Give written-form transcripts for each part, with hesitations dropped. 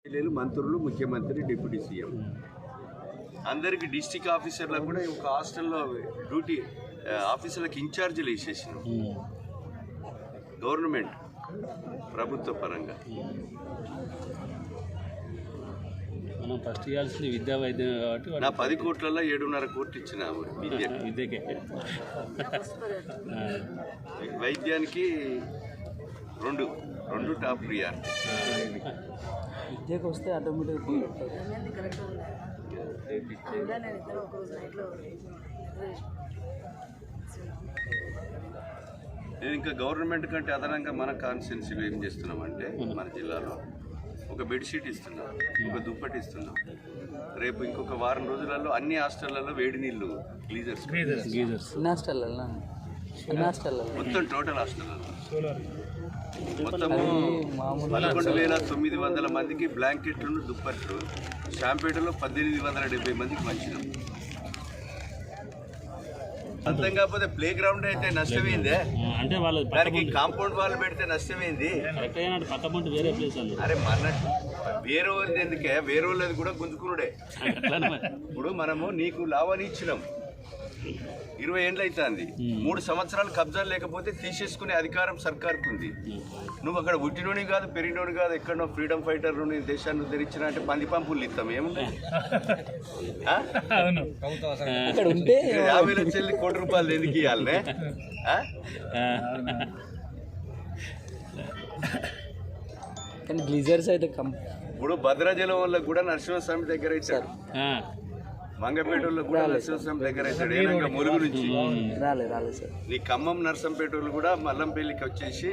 మంత్రులు, ముఖ్యమంత్రి, deputy CM అందరికి డిస్ట్రిక్ట్ ఆఫీసర్లకు కూడా ఒక హాస్టల్లో డ్యూటీ ఆఫీసర్లకు ఇన్ఛార్జీలు వేసేసినాం. గవర్నమెంట్ ప్రభుత్వ పరంగా మనం ఫస్ట్ ఇవ్వాల్సింది విద్యా వైద్యం కాబట్టి నా 10 కోట్లలో 7.5 కోట్లు ఇచ్చిన విద్యకే. వైద్యానికి రెండు టాప్ ప్రియారిటీ. విద్యకు వస్తే ఆటోమేటిక్ నేను ఇంకా గవర్నమెంట్ కంటే అదనంగా మన కాన్స్టిట్యున్సీలో ఏం చేస్తున్నామంటే మన జిల్లాలో ఒక బెడ్షీట్ ఇస్తున్నాం, ఒక దుప్పటి ఇస్తున్నాం. రేపు ఇంకొక వారం రోజులలో అన్ని హాస్టళ్లలో వేడి నీళ్లు గీజర్స్ మొత్తం టోటల్ హాస్టళ్లలో మొత్తము 11,900 మందికి బ్లాంకెట్లు, దుప్పట్లు. శాంపేటలో 1870 మందికి మంచినాం. అర్థం కాకపోతే ప్లే గ్రౌండ్ అయితే నష్టమైందే, అంటే వాళ్ళు దానికి కాంపౌండ్ వాళ్ళు పెడితే నష్టమైంది. అరే మన వేరే వాళ్ళది ఎందుకే, వేరే వాళ్ళది కూడా గుంజుకునుడే. ఇప్పుడు మనము నీకు లావాని ఇచ్చినాం, 20 ఏళ్ళు అవుతుంది. 3 సంవత్సరాలు కబ్జాలు లేకపోతే తీసేసుకునే అధికారం సర్కార్కు ఉంది. నువ్వు అక్కడ ఉట్టినోని కాదు, పెరిగినోని కాదు, ఎక్కడో ఫ్రీడమ్ ఫైటర్ నీ దేశాన్ని ఉద్ధరించిన అంటే 10 పంపులు ఇస్తాం. ఏముంది 50 లక్షలు కోటి రూపాయలు ఎందుకు ఇవ్వాలనే? గ్లీజర్స్ అయితే ఇప్పుడు భద్రాచలం వాళ్ళకి కూడా నరసింహస్వామి దగ్గర ఇచ్చారు, మంగపేటలో కూడా నరసింహస్వామి దగ్గర అవుతాడు. ఏనంగా ములుగు నుంచి రాలేదు సార్. నీ ఖమ్మం నరసంపేటోళ్ళు కూడా మల్లంపల్లికి వచ్చేసి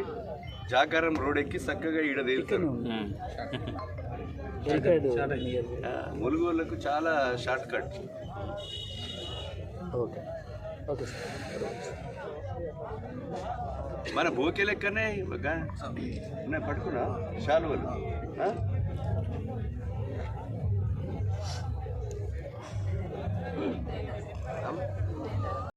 జాకారం రోడ్ ఎక్కి చక్కగా ఈడ తేలుతారు. ములుగు వాళ్ళకు చాలా షార్ట్ కట్. మన బోకే లెక్కనే పట్టుకున్నా శాలువలు.